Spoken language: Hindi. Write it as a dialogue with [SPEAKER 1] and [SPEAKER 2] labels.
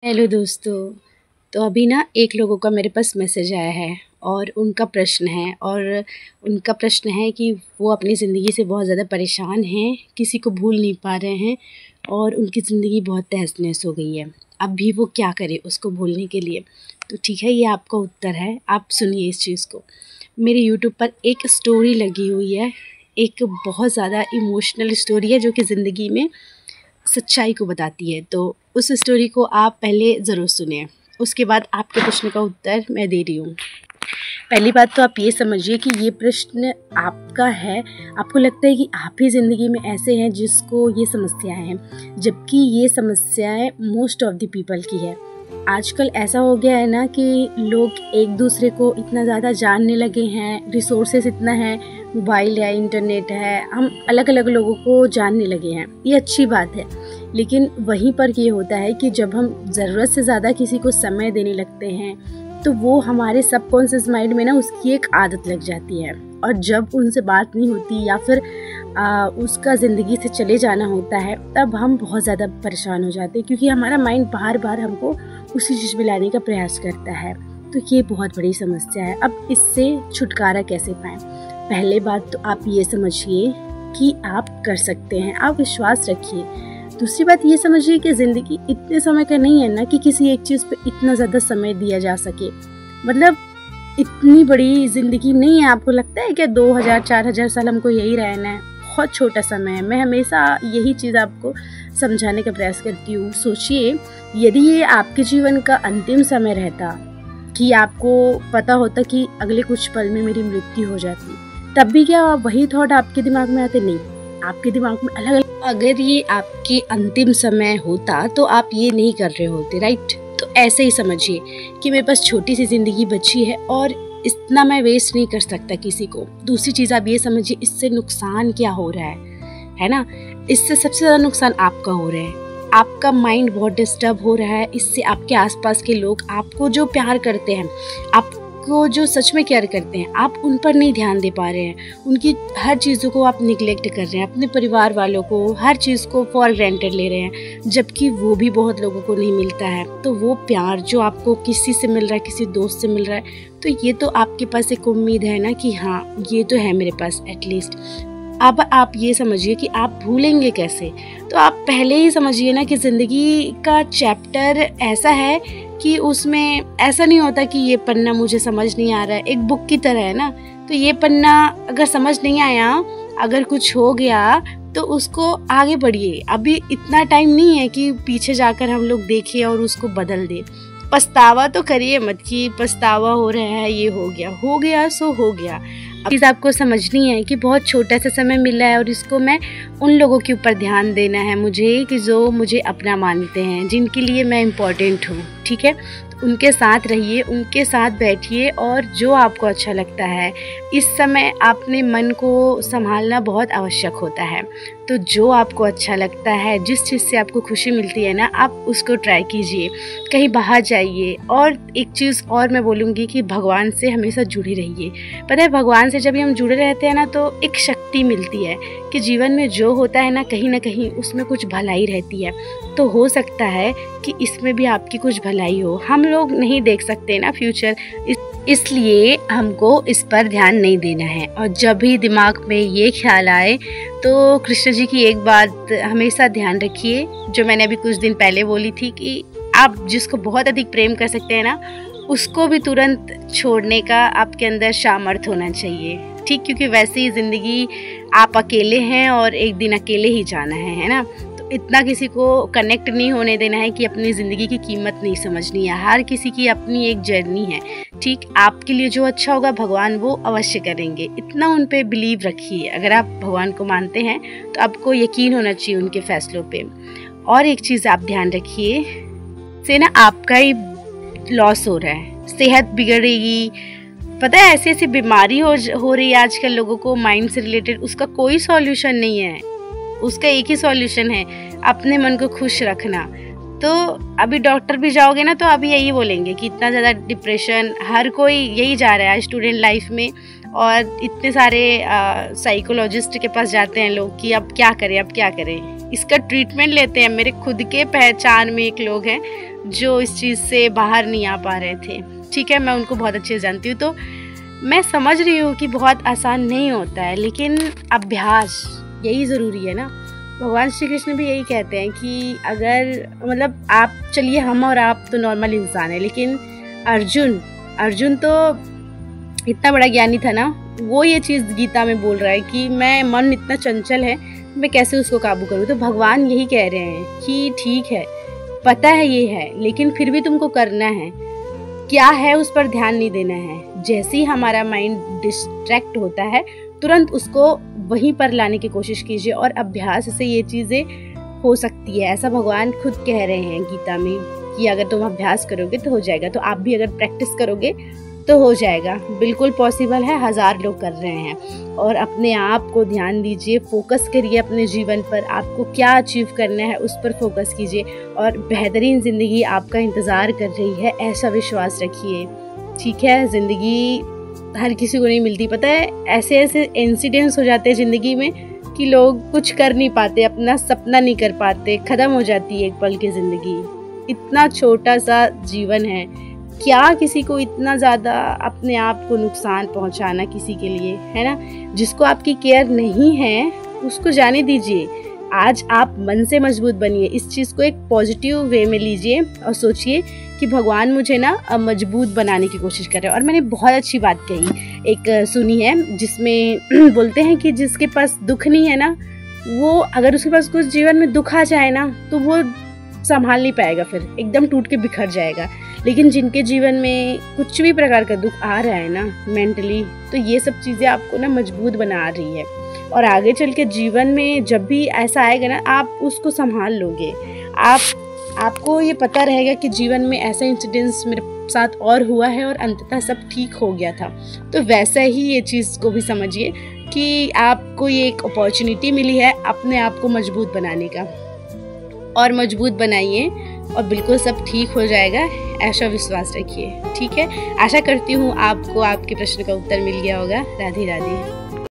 [SPEAKER 1] हेलो दोस्तों। तो अभी ना एक लोगों का मेरे पास मैसेज आया है और उनका प्रश्न है कि वो अपनी ज़िंदगी से बहुत ज़्यादा परेशान हैं, किसी को भूल नहीं पा रहे हैं और उनकी ज़िंदगी बहुत तहस-नहस हो गई है। अब भी वो क्या करें उसको भूलने के लिए। तो ठीक है, ये आपका उत्तर है, आप सुनिए इस चीज़ को। मेरे यूट्यूब पर एक स्टोरी लगी हुई है, एक बहुत ज़्यादा इमोशनल स्टोरी है जो कि ज़िंदगी में सच्चाई को बताती है। तो उस स्टोरी को आप पहले ज़रूर सुनिए, उसके बाद आपके प्रश्न का उत्तर मैं दे रही हूँ। पहली बात तो आप ये समझिए कि ये प्रश्न आपका है। आपको लगता है कि आप ही ज़िंदगी में ऐसे हैं जिसको ये समस्याएं हैं, जबकि ये समस्याएं मोस्ट ऑफ द पीपल की है। आजकल ऐसा हो गया है ना कि लोग एक दूसरे को इतना ज़्यादा जानने लगे हैं, रिसोर्सेज इतना है, मोबाइल है, इंटरनेट है, हम अलग अलग लोगों को जानने लगे हैं। ये अच्छी बात है, लेकिन वहीं पर ये होता है कि जब हम ज़रूरत से ज़्यादा किसी को समय देने लगते हैं तो वो हमारे सबकॉन्शियस माइंड में ना उसकी एक आदत लग जाती है। और जब उनसे बात नहीं होती या फिर उसका ज़िंदगी से चले जाना होता है, तब हम बहुत ज़्यादा परेशान हो जाते हैं, क्योंकि हमारा माइंड बार बार हमको उसी चीज़ में लाने का प्रयास करता है। तो ये बहुत बड़ी समस्या है। अब इससे छुटकारा कैसे पाएं? पहले बात तो आप ये समझिए कि आप कर सकते हैं, आप विश्वास रखिए। दूसरी बात ये समझिए कि ज़िंदगी इतने समय का नहीं है ना कि किसी एक चीज़ पे इतना ज़्यादा समय दिया जा सके। मतलब इतनी बड़ी ज़िंदगी नहीं है। आपको लगता है कि 2000-4000 साल हमको यही रहना है? बहुत छोटा समय है। मैं हमेशा यही चीज़ आपको समझाने का प्रयास करती हूँ। सोचिए, यदि ये आपके जीवन का अंतिम समय रहता, कि आपको पता होता कि अगले कुछ पल में मेरी मृत्यु हो जाती, तब भी क्या वही थॉट आपके दिमाग में आते? नहीं, आपके दिमाग में अलग अलग। अगर ये आपके अंतिम समय होता तो आप ये नहीं कर रहे होते, राइट? तो ऐसे ही समझिए कि मेरे पास छोटी सी ज़िंदगी बची है और इतना मैं वेस्ट नहीं कर सकता किसी को। दूसरी चीज़ आप ये समझिए, इससे नुकसान क्या हो रहा है ना? इससे सबसे ज़्यादा नुकसान आपका हो रहा है। आपका माइंड बहुत डिस्टर्ब हो रहा है। इससे आपके आसपास के लोग आपको जो प्यार करते हैं, आपको जो सच में केयर करते हैं, आप उन पर नहीं ध्यान दे पा रहे हैं। उनकी हर चीज़ों को आप निगलेक्ट कर रहे हैं, अपने परिवार वालों को, हर चीज़ को फॉर ग्रांटेड ले रहे हैं, जबकि वो भी बहुत लोगों को नहीं मिलता है। तो वो प्यार जो आपको किसी से मिल रहा है, किसी दोस्त से मिल रहा है, तो ये तो आपके पास एक उम्मीद है ना कि हाँ, ये तो है मेरे पास एटलीस्ट। अब आप ये समझिए कि आप भूलेंगे कैसे। तो आप पहले ही समझिए ना कि ज़िंदगी का चैप्टर ऐसा है कि उसमें ऐसा नहीं होता कि ये पन्ना मुझे समझ नहीं आ रहा है। एक बुक की तरह है ना, तो ये पन्ना अगर समझ नहीं आया, अगर कुछ हो गया तो उसको आगे बढ़िए। अभी इतना टाइम नहीं है कि पीछे जाकर हम लोग देखें और उसको बदल दें। पछतावा तो करिए मत कि पछतावा हो रहा है, ये हो गया सो हो गया। चीज़ आपको समझनी है कि बहुत छोटा सा समय मिला है और इसको मैं उन लोगों के ऊपर ध्यान देना है मुझे कि जो मुझे अपना मानते हैं, जिनके लिए मैं इम्पोर्टेंट हूँ। ठीक है, तो उनके साथ रहिए, उनके साथ बैठिए और जो आपको अच्छा लगता है। इस समय अपने मन को संभालना बहुत आवश्यक होता है। तो जो आपको अच्छा लगता है, जिस चीज़ से आपको खुशी मिलती है ना, आप उसको ट्राई कीजिए, कहीं बाहर जाइए। और एक चीज़ और मैं बोलूँगी कि भगवान से हमेशा जुड़े रहिए। पता है, भगवान से जब हम जुड़े रहते हैं ना, तो एक शक्ति मिलती है कि जीवन में जो होता है ना कहीं उसमें कुछ भलाई रहती है। तो हो सकता है कि इसमें भी आपकी कुछ भलाई हो। हम लोग नहीं देख सकते ना फ्यूचर, इसलिए हमको इस पर ध्यान नहीं देना है। और जब भी दिमाग में ये ख्याल आए तो कृष्ण जी की एक बात हमेशा ध्यान रखिए, जो मैंने अभी कुछ दिन पहले बोली थी, कि आप जिसको बहुत अधिक प्रेम कर सकते हैं ना, उसको भी तुरंत छोड़ने का आपके अंदर सामर्थ्य होना चाहिए। ठीक, क्योंकि वैसे ही ज़िंदगी आप अकेले हैं और एक दिन अकेले ही जाना है ना? तो इतना किसी को कनेक्ट नहीं होने देना है कि अपनी ज़िंदगी की कीमत नहीं समझनी है। हर किसी की अपनी एक जर्नी है। ठीक, आपके लिए जो अच्छा होगा भगवान वो अवश्य करेंगे। इतना उन पे बिलीव रखिए। अगर आप भगवान को मानते हैं तो आपको यकीन होना चाहिए उनके फैसलों पे। और एक चीज़ आप ध्यान रखिए, से ना आपका ही लॉस हो रहा है, सेहत बिगड़ेगी। पता है, ऐसी ऐसी बीमारी हो रही है आजकल लोगों को माइंड से रिलेटेड, उसका कोई सॉल्यूशन नहीं है। उसका एक ही सॉल्यूशन है, अपने मन को खुश रखना। तो अभी डॉक्टर भी जाओगे ना तो अभी यही बोलेंगे कि इतना ज़्यादा डिप्रेशन, हर कोई यही जा रहा है स्टूडेंट लाइफ में। और इतने सारे साइकोलॉजिस्ट के पास जाते हैं लोग कि अब क्या करें। इसका ट्रीटमेंट लेते हैं। मेरे खुद के पहचान में एक लोग हैं जो इस चीज़ से बाहर नहीं आ पा रहे थे। ठीक है, मैं उनको बहुत अच्छे से जानती हूँ, तो मैं समझ रही हूँ कि बहुत आसान नहीं होता है, लेकिन अभ्यास यही ज़रूरी है ना। भगवान श्री कृष्ण भी यही कहते हैं कि अगर मतलब आप, चलिए हम और आप तो नॉर्मल इंसान है, लेकिन अर्जुन तो इतना बड़ा ज्ञानी था ना, वो ये चीज़ गीता में बोल रहा है कि मैं मन इतना चंचल है, मैं कैसे उसको काबू करूँ। तो भगवान यही कह रहे हैं कि ठीक है, पता है ये है, लेकिन फिर भी तुमको करना है। क्या है उस पर ध्यान नहीं देना है। जैसे ही हमारा माइंड डिस्ट्रैक्ट होता है, तुरंत उसको वहीं पर लाने की कोशिश कीजिए, और अभ्यास से ये चीज़ें हो सकती है। ऐसा भगवान खुद कह रहे हैं गीता में कि अगर तुम अभ्यास करोगे तो हो जाएगा। तो आप भी अगर प्रैक्टिस करोगे तो हो जाएगा, बिल्कुल पॉसिबल है। 1000 लोग कर रहे हैं। और अपने आप को ध्यान दीजिए, फोकस करिए अपने जीवन पर, आपको क्या अचीव करना है उस पर फोकस कीजिए, और बेहतरीन ज़िंदगी आपका इंतज़ार कर रही है, ऐसा विश्वास रखिए। ठीक है, ज़िंदगी हर किसी को नहीं मिलती, पता है। ऐसे ऐसे इंसिडेंट्स हो जाते हैं ज़िंदगी में कि लोग कुछ कर नहीं पाते, अपना सपना नहीं कर पाते, ख़त्म हो जाती है एक पल की ज़िंदगी। इतना छोटा सा जीवन है, क्या किसी को इतना ज़्यादा अपने आप को नुकसान पहुंचाना किसी के लिए, है ना। जिसको आपकी केयर नहीं है उसको जाने दीजिए। आज आप मन से मजबूत बनिए, इस चीज़ को एक पॉजिटिव वे में लीजिए और सोचिए कि भगवान मुझे ना मजबूत बनाने की कोशिश कर रहे हैं। और मैंने बहुत अच्छी बात कही एक सुनी है, जिसमें बोलते हैं कि जिसके पास दुख नहीं है ना, वो अगर उसके पास कुछ जीवन में दुख आ जाए ना, तो वो संभाल नहीं पाएगा, फिर एकदम टूट के बिखर जाएगा। लेकिन जिनके जीवन में कुछ भी प्रकार का दुख आ रहा है ना मेंटली, तो ये सब चीज़ें आपको ना मजबूत बना रही है। और आगे चल के जीवन में जब भी ऐसा आएगा ना, आप उसको संभाल लोगे। आपको ये पता रहेगा कि जीवन में ऐसा इंसिडेंट्स मेरे साथ और हुआ है और अंततः सब ठीक हो गया था। तो वैसा ही ये चीज़ को भी समझिए कि आपको ये एक अपॉर्चुनिटी मिली है अपने आप को मजबूत बनाने का, और मजबूत बनाइए और बिल्कुल सब ठीक हो जाएगा, ऐसा विश्वास रखिए। ठीक है, आशा करती हूँ आपको आपके प्रश्न का उत्तर मिल गया होगा। राधे राधे।